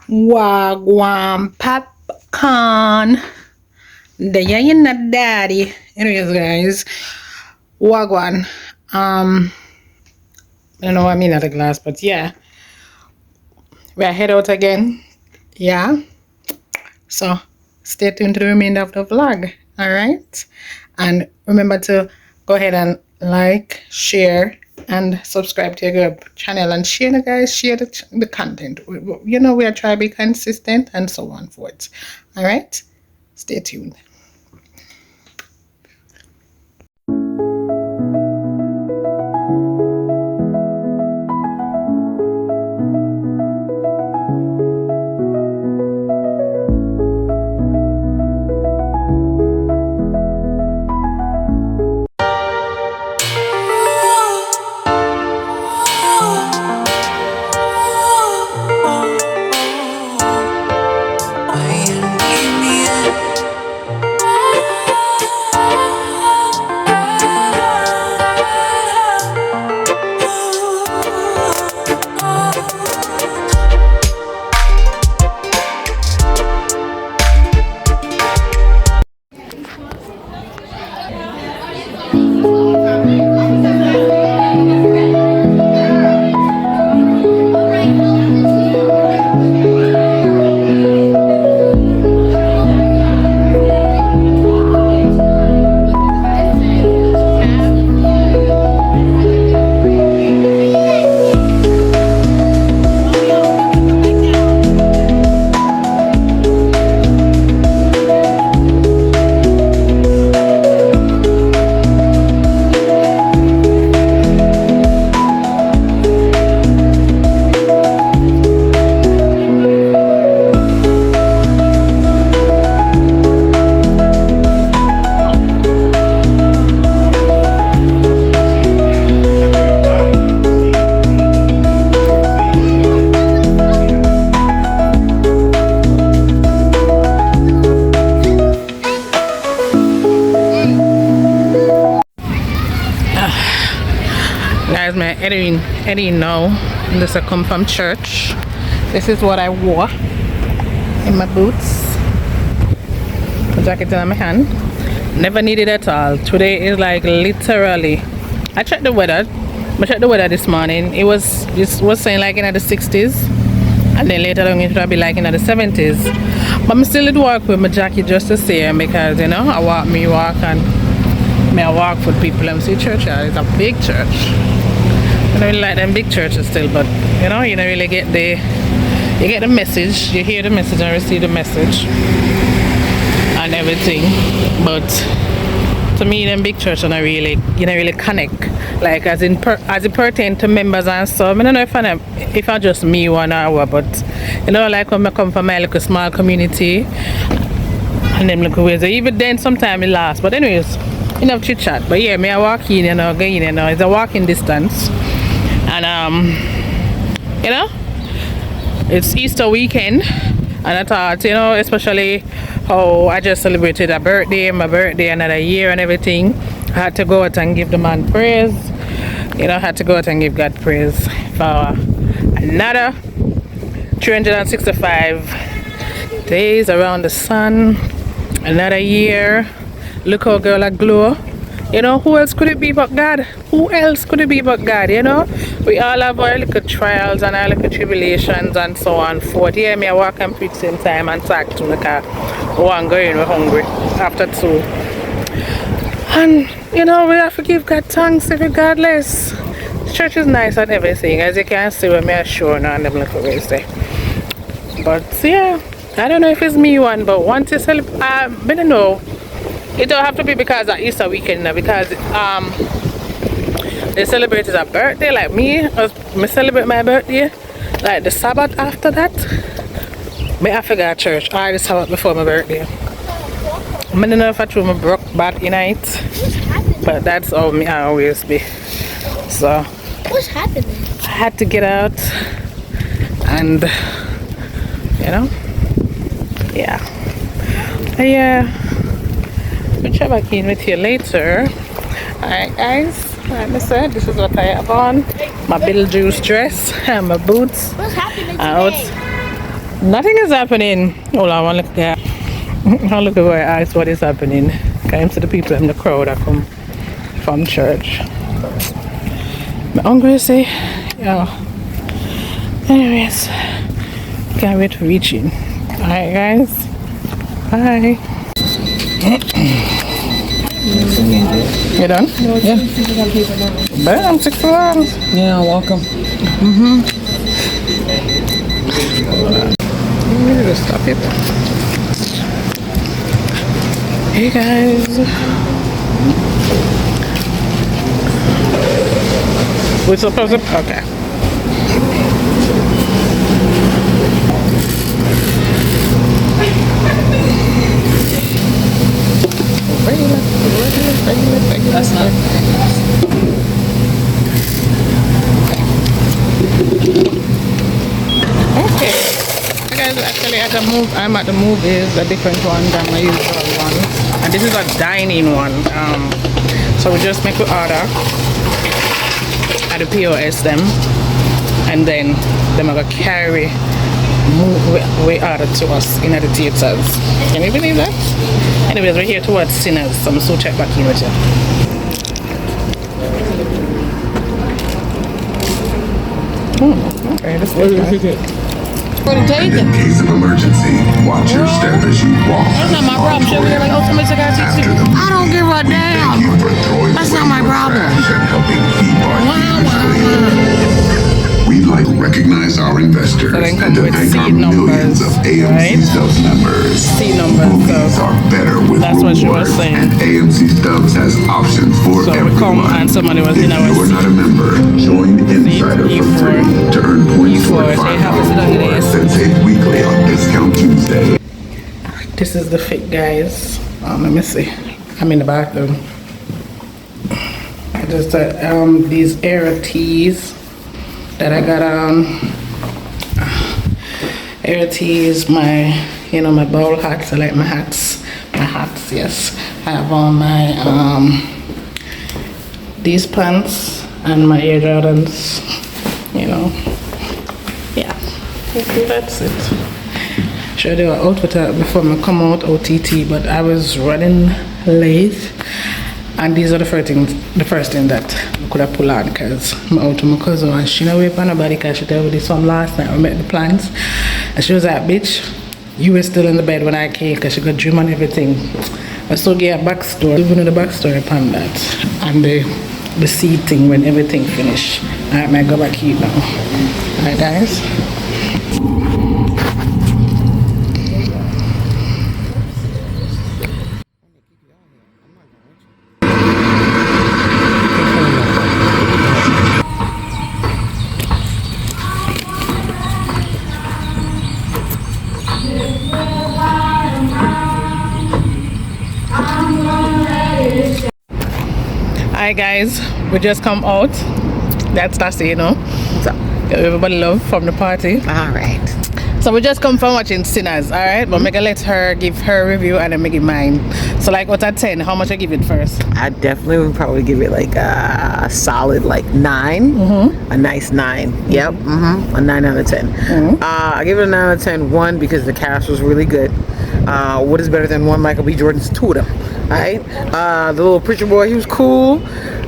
Wagwan popcorn. The you not daddy. Anyways, guys, wagwan. I don't know what I mean at the glass, but yeah, we're head out again. Yeah. So stay tuned to the remainder of the vlog. All right. And remember to go ahead and like, share, and subscribe to your channel and share the guys, share the content. You know, we are trying to be consistent and so on forth. All right. Stay tuned. Guys, my editing now. This I come from church. This is what I wore in my boots. The jacket in my hand. Never needed at all. Today is like literally. I checked the weather. I checked the weather this morning. It was saying like in the 60s, and then later on it will be like in the 70s. But I'm still at work with my jacket just the same because you know I walk and I walk with people and see church. It's a big church. I don't really like them big churches still, but you know, you don't really get the message, you hear the message and receive the message and everything. But to me, them big churches don't really, you don't really connect, like as it pertains to members and stuff. I don't know if I just me one hour, but you know, like when I come from my little small community and them little ways, even then sometimes it lasts. But anyways, enough chit chat. But yeah, me I walk in, you know, go in, you know, it's a walking distance. And you know, it's Easter weekend, and I thought, you know, especially how I just celebrated my birthday another year and everything, I had to go out and give the man praise. You know, I had to go out and give God praise for another 365 days around the sun, another year. Look how girl I glow. You know, who else could it be but God? Who else could it be but God, you know? We all have our little trials and our little tribulations and so on forth. Yeah, me I walk and preach same time and talk to me because one going, we're hungry after 2. And, you know, we have to give God thanks regardless. The church is nice and everything, as you can see when me are sure now and them little ways there. But, yeah, I don't know if it's me one, but once you celebrate, I don't know. It don't have to be because of Easter weekend now, because they celebrated a birthday like me celebrate my birthday like the Sabbath after that. Me I figure at church or the Sabbath before my birthday. I don't know if I threw my broke bad in it, but that's how me I always be. So what's happening? I had to get out and you know, yeah. I'll check back in with you later. Alright guys, like I said, this is what I have on. My Beetlejuice dress and my boots. What's happening today? Out. Nothing is happening. Hold on, I want to look at. I look over my eyes. What is happening? Came to the people in the crowd that come from church. I'm hungry, see? Yeah. Anyways, can't wait for reaching. Alright, guys. Bye. You done? Yeah. Bam, 6 hours. Yeah, welcome. Let me just stop it. Hey guys. We're supposed to. Okay. That's not. Okay. Guys, actually at the I'm at the movies, a different one than my usual one. And this is a dining one. So we just make the order at the POS them, and then them are gonna carry we order to us in the theaters. Can you believe that? Anyways, we're here towards Sinners, so I'm so check back in with you. Okay, this is In case of emergency, watch your step as you walk. That's not my problem. Should we like, oh, somebody's got to After the I don't give a damn. thank you for throwing That's away not my your problem. trash and helping keep our Wow, communities clean. We'd like to recognize our investors So then and come to with thank seat our millions numbers, of AMC right? Stubs members. Seat numbers, Movies so are better with that's what she was rewards, saying. and AMC Stubs has options for So we everyone. come and somebody was in If our you're not a member, join Insider for E4. free to earn points E4, toward so you have to sit on the $5 list. and save weekly on Discount Tuesday. This is the fit, guys. Let me see. I'm in the bathroom. I just these Air tees that I got on. Air tees, my my bowl hats. I like my hats. My hats, yes. I have on my these pants and my Air Jordans. Yeah. That's it. Should do an outfit before I come out OTT, but I was running late, and these are the first thing that I could have pulled on, because I'm out with my cousin and she not wait for nobody, because she told me this from last night. We met the plans and she was like, bitch, you were still in the bed when I came, because she got dream and everything. I still get a backstory, even know the backstory upon that, and the seed thing when everything finished. Alright, I go back here now. Alright guys. Hi guys, we just come out. That's Sade, What's up? Everybody love from the party. Alright. So we just come from watching Sinners, alright? But I'm gonna let her give her review and then make it mine. So like out of 10, how much I give it first? I definitely would probably give it like a solid like 9. A nice 9. Yep. A 9 out of 10. I give it a 9 out of 10. 1, because the cast was really good. What is better than one Michael B. Jordan's? 2 of them. Alright? The little preacher boy, he was cool.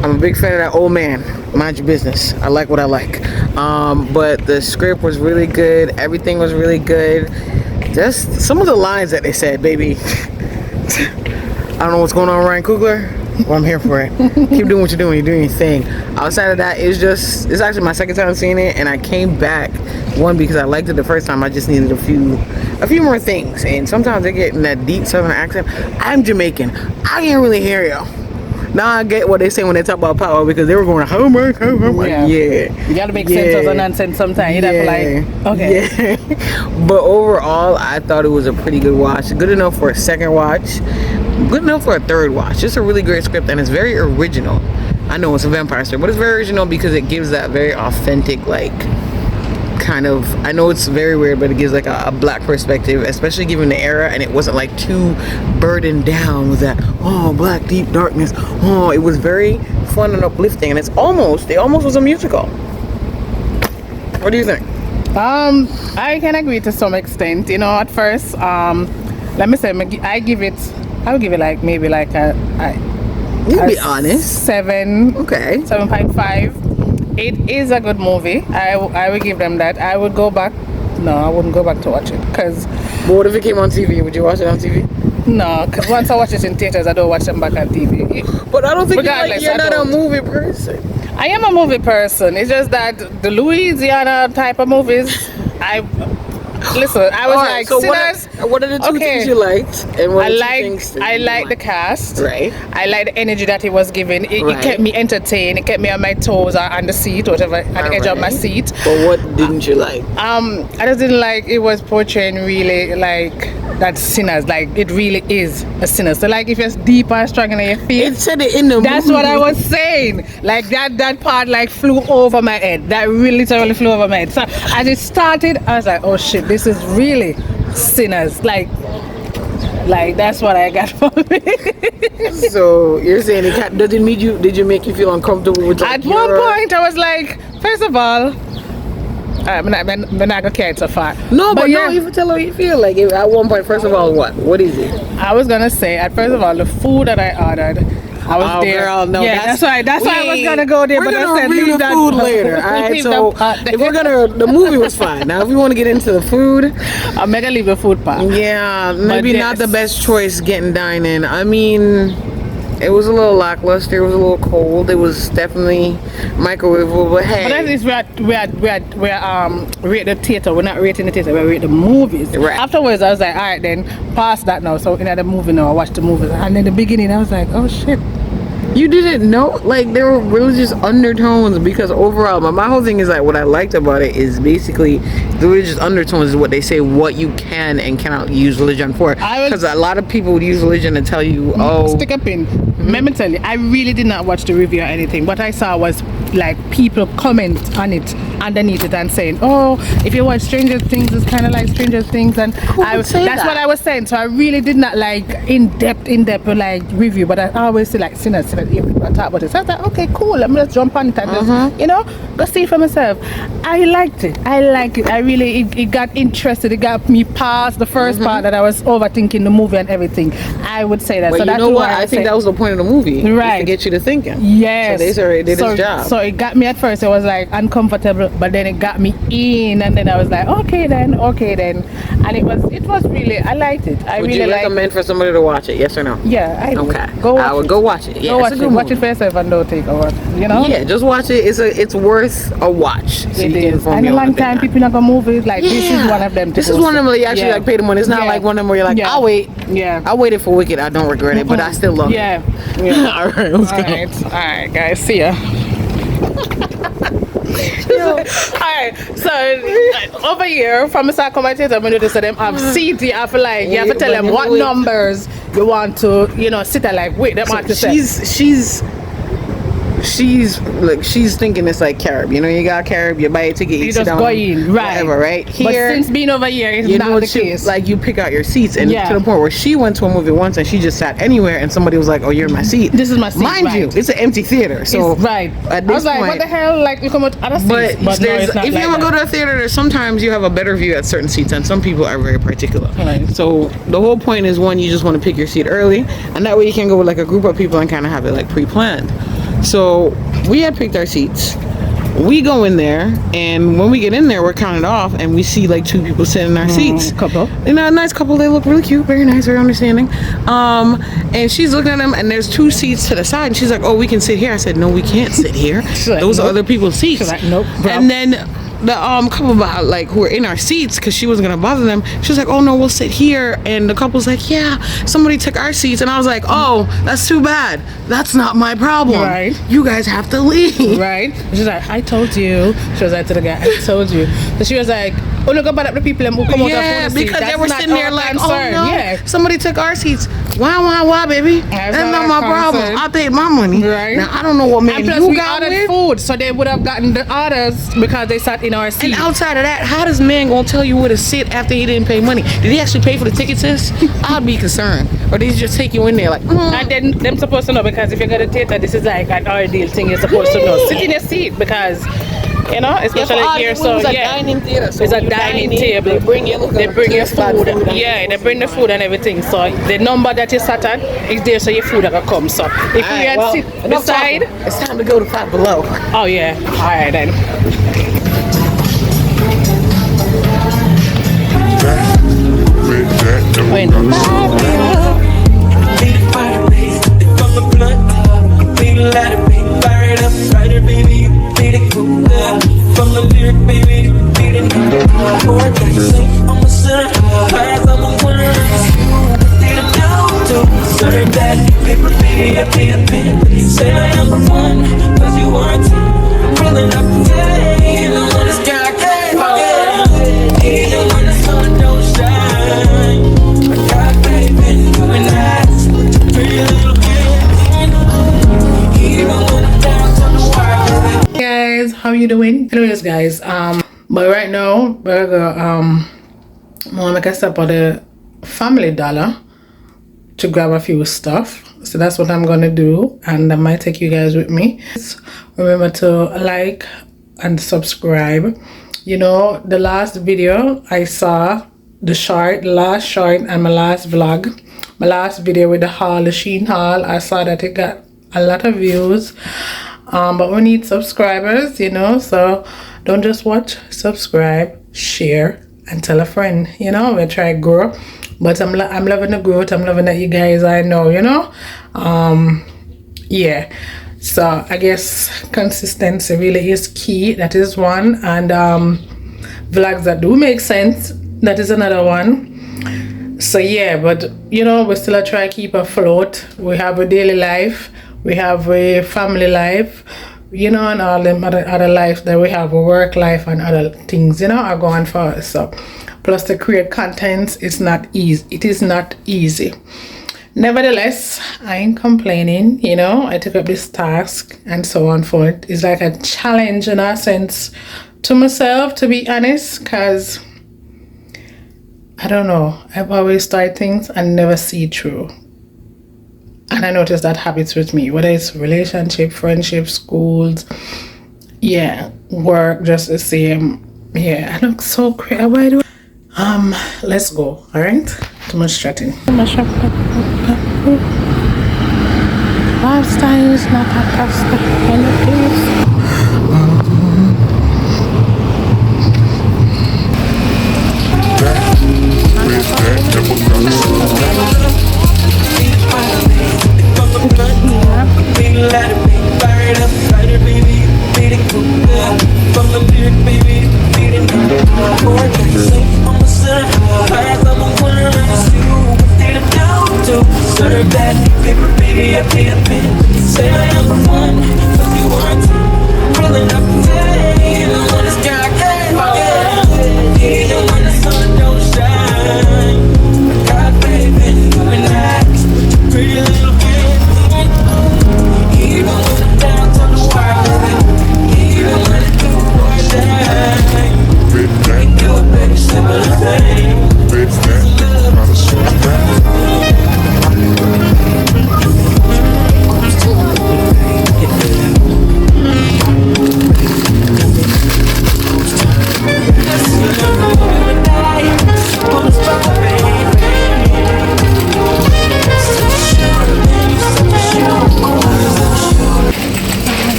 I'm a big fan of that old man. Mind your business. I like what I like. But the script was really good. Everything was really good. Just some of the lines that they said, baby. I don't know what's going on, Ryan Coogler. Well, I'm here for it. Keep doing what you're doing. You're doing your thing. Outside of that, it's actually my second time seeing it, and I came back, one, because I liked it the first time. I just needed a few more things, and sometimes they get in that deep southern accent. I'm Jamaican. I can't really hear you. Now I get what they say when they talk about power, because they were going, oh my God, yeah. You gotta make sense of the nonsense sometimes. You have to like, okay. Yeah. But overall, I thought it was a pretty good watch. Good enough for a second watch. Good enough for a third watch. Just a really great script, and it's very original. I know it's a vampire story, but it's very original because it gives that very authentic, like, kind of, I know it's very weird, but it gives like a black perspective, especially given the era, and it wasn't like too burdened down with that, oh, black deep darkness. Oh, it was very fun and uplifting, and it almost was a musical. What do you think? I can agree to some extent. You know, at first, let me say, I would give it like maybe like You be honest. 7. Okay. 7.5. It is a good movie. I would give them that. I would go back. No, I wouldn't go back to watch it because. But what if it came on TV? Would you watch it on TV? No, because once I watch it in theaters, I don't watch them back on TV. But I don't think Regardless, you're I not a don't. movie person. I am a movie person. It's just that the Louisiana type of movies, I was Alright, like, so Sinners. what are the two things you liked? And what are the two things that I you like the liked? cast. Right. I like the energy that he was giving. It Right. kept me entertained. It kept me on my toes or on the seat, whatever, on the edge of my seat. But what didn't you like? I just didn't like it was portraying really like that sinners, like it really is a sinner. So like if you're deep and strong in your feet, It said it in the that's movie. what I was saying. Like that part like flew over my head. That really literally flew over my head. So as it started, I was like, oh shit, this is really sinners. Like that's what I got from it. So you're saying did it make you feel uncomfortable with like, At one point, I was like, first of all, I'm not gonna carry it so far. No, but yeah, no, you tell her how you feel. Like at one point, first of all, what is it? I was gonna say at first of all, the food that I ordered, I was there. Girl, no, yeah, that's why I was gonna go there. We're But gonna I said review leave the that food later. All right, leave so that part there. if the movie was fine. Now, if we want to get into the food, I'm gonna leave the food part. yeah, maybe not the yes. best choice getting dining. I mean, it was a little lackluster. It was a little cold. It was definitely microwavable. But hey, But at least we're rate the theater. We're not rating the theater. We rate the movies. Right. Afterwards, I was like, all right, then pass that now. So in the movie now, I watched the movies, and in the beginning, I was like, oh shit. you didn't know, like there were religious undertones because overall, my whole thing is like what I liked about it is basically the religious undertones is what they say what you can and cannot use religion for. Because a lot of people would use religion to tell you, oh, Stick a pin. Let me tell you, I really did not watch the review or anything. What I saw was like people comment on it underneath it and saying, oh, if you watch Stranger Things, it's kind of like Stranger Things, and that's what I was saying. So I really did not like in depth like review, but I always say like sinners if people talk about it. So I was like, okay, cool, let me just jump on it and just, go see it for myself. I liked it. I really it got interested. It got me past the first part that I was overthinking the movie and everything. I would say that. but so you that's know what? why I think that was the point of the movie, is Right. to get you to thinking. Yes. So they already did his job. So it got me at first. It was like uncomfortable, but then it got me in, and then I was like, okay then, and it was really, I liked it. I Would really you liked it. recommend for somebody to watch it? Yes or no? Yeah, I do. Okay. Go watch I would it. go watch it. Yeah, Go it's watch a it. good Watch it movie. for yourself and don't take a watch. Yeah, just watch it. It's worth a watch. So It you can is. inform And a your own long time opinion. people not gonna movies like this is one of them. This is one of them where you actually like pay the money. It's not Yeah. like one of them where you're like, Yeah. I'll wait. Yeah. I waited for Wicked. I don't regret it, but I still love Yeah. it. Yeah. All right, let's go. All right, guys. See ya. Alright, so over here from Mr. Commentator, when you just say them have seats, you have to like you have to tell them what numbers you want to, sit at like wait, them have to say. She's thinking it's like Carib. You got Carib, you buy a ticket, you You sit just down, go in, right? whatever, right? But Here, since being over here, it's you not know the case. like you pick out your seats, and Yeah. to the point where she went to a movie once and she just sat anywhere, and somebody was like, "Oh, you're in my seat." This is my seat, Mind you, right. it's an empty theater, so It's right. At I this was like, point, what the hell? Like you come with other seats, but but no, it's not if like you ever that. go to a theater, there's sometimes you have a better view at certain seats, and some people are very particular. Right. So the whole point is, one, you just want to pick your seat early, and that way you can go with like a group of people and kind of have it like pre-planned. So we had picked our seats. We go in there, and when we get in there, we're counted off, and we see like two people sitting in our seats. Couple. A nice couple. They look really cute, very nice, very understanding. And she's looking at them, and there's two seats to the side, and she's like, "Oh, we can sit here." I said, "No, we can't sit here. like, Those are nope. other people's seats." She's like, "Nope, bro." And then the couple who were in our seats, because she wasn't gonna bother them, she was like, "Oh no, we'll sit here." And the couple's like, "Yeah, somebody took our seats." And I was like, "Oh, that's too bad. That's not my problem. Right. You guys have to leave." Right? She's like, I told you. She was like to the guy, I told you. So she was like, oh, look about the people who come out Yeah, of the because seat. they were That's sitting not there our like, concern. "Oh no, Yeah. somebody took our seats. Why, baby? That's That's not not our my problem. concern." I paid my money. Right. Now I don't know what man And plus you we got ordered with. food, so they would have gotten the orders because they sat in our seat. And outside of that, how does man gonna tell you where to sit after he didn't pay money? Did he actually pay for the ticket, sis? I'd be concerned. Or did he just take you in there like, And then them supposed to know, because if you go to theater, this is like an ordeal thing you're supposed to know. Sit in your seat, because you know, especially here. So yeah, dining theater. So it's a dining table. They bring you your food. Yeah, they bring the food and everything. So the number that you sat at is there, so your food are gonna come. So if we had sit beside, it's time to go to Five Below. oh yeah, all right then. When from the lyric, baby, beat it up. Or can you say I'm a sinner? Cause I'm a winner. Need a dough to serve that paper, baby, I pay a pen. Say I am the one, cause you aren't. Rolling up the day, even when it's dark, even when the sun don't shine. I got faith in you and I, pretty little hand. Even when I'm down to the wire. guys, how you doing? Anyways guys, but right now we're gonna make a stop at the Family Dollar to grab a few stuff. So that's what I'm gonna do, and I might take you guys with me. Remember to like and subscribe. You know, the last video I saw, the last short and my last vlog, my last video with the haul, the Sheen haul, I saw that it got a lot of views. But we need subscribers, you know, so don't just watch, subscribe, share, and tell a friend. You know, we try to grow, but I'm loving the growth. I'm loving that you guys I know, you know. Yeah, so I guess consistency really is key. That is one, and vlogs that do make sense, that is another one. So yeah, but you know, we still try to keep afloat. We have a daily life, we have a family life, you know, and all them other life that we have, a work life and other things, you know, are going for us. So plus to create contents, it's not easy. It is not easy. Nevertheless, I ain't complaining, you know. I took up this task and so on for it. It's like a challenge in a sense to myself, to be honest, because I don't know, I've always started things and never see through. And I noticed that habits with me, whether it's relationship, friendship, schools, yeah, work, just the same. Yeah, I look so crazy. Why do let's go, all right? Too much chatting. Lifestyle is not a pasta in the place. Serve that paper, baby, I pay a pen. Say I am the one, cause you aren't. Rolling up the day, even when it's dark, even when the sun don't shine. I got faith in you and I, pretty little hand. Even when I'm down to the wire, even when it's too far down. Make you a baby, simple thing.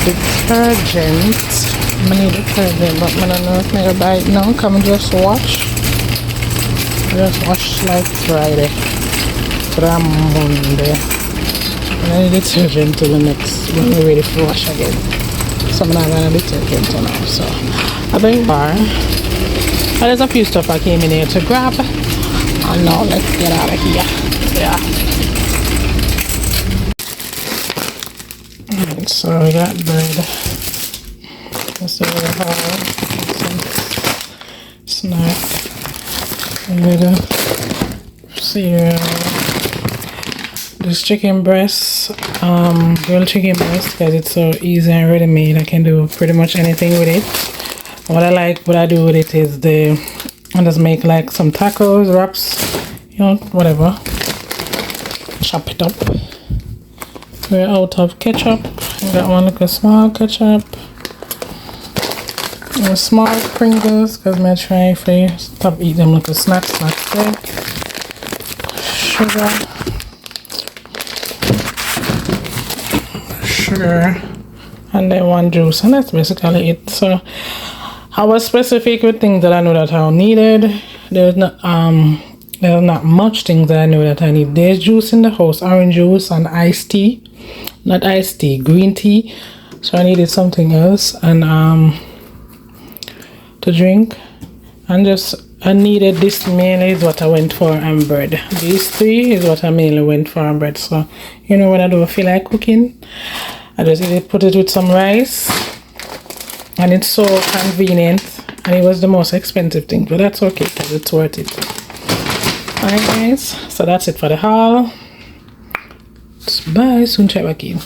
Detergent. I need detergent, but I don't know if I buy it now. Come and just wash. Just wash like Friday. From Monday. And I need detergent till the next when we're ready for wash again. So I'm not gonna detergent now. So I bring bar. And there's a few stuff I came in here to grab. And now let's get out of here. Yeah. Alright, so we got bread. So we have some snack. With cereal. This chicken breast, grilled chicken breast, because it's so easy and ready made. I can do pretty much anything with it. What I do with it is I just make like some tacos, wraps, you know, whatever. Chop it up. We're out of ketchup. I got one like a small ketchup. Small Pringles, because I'm trying to stop eating them little snacks. There. Sugar, and then one juice, and that's basically it. So I was specific with things that I know that I needed. There's not much things that I know that I need. There's juice in the house, orange juice and iced tea, not iced tea, green tea. So I needed something else and to drink, and just I needed this mainly is what I went for, and bread. These three is what I mainly went for, and bread. So you know when I don't feel like cooking, I just either put it with some rice, and it's so convenient, and it was the most expensive thing, but that's okay because it's worth it. Alright guys, so that's it for the haul. Bye, soon check back in.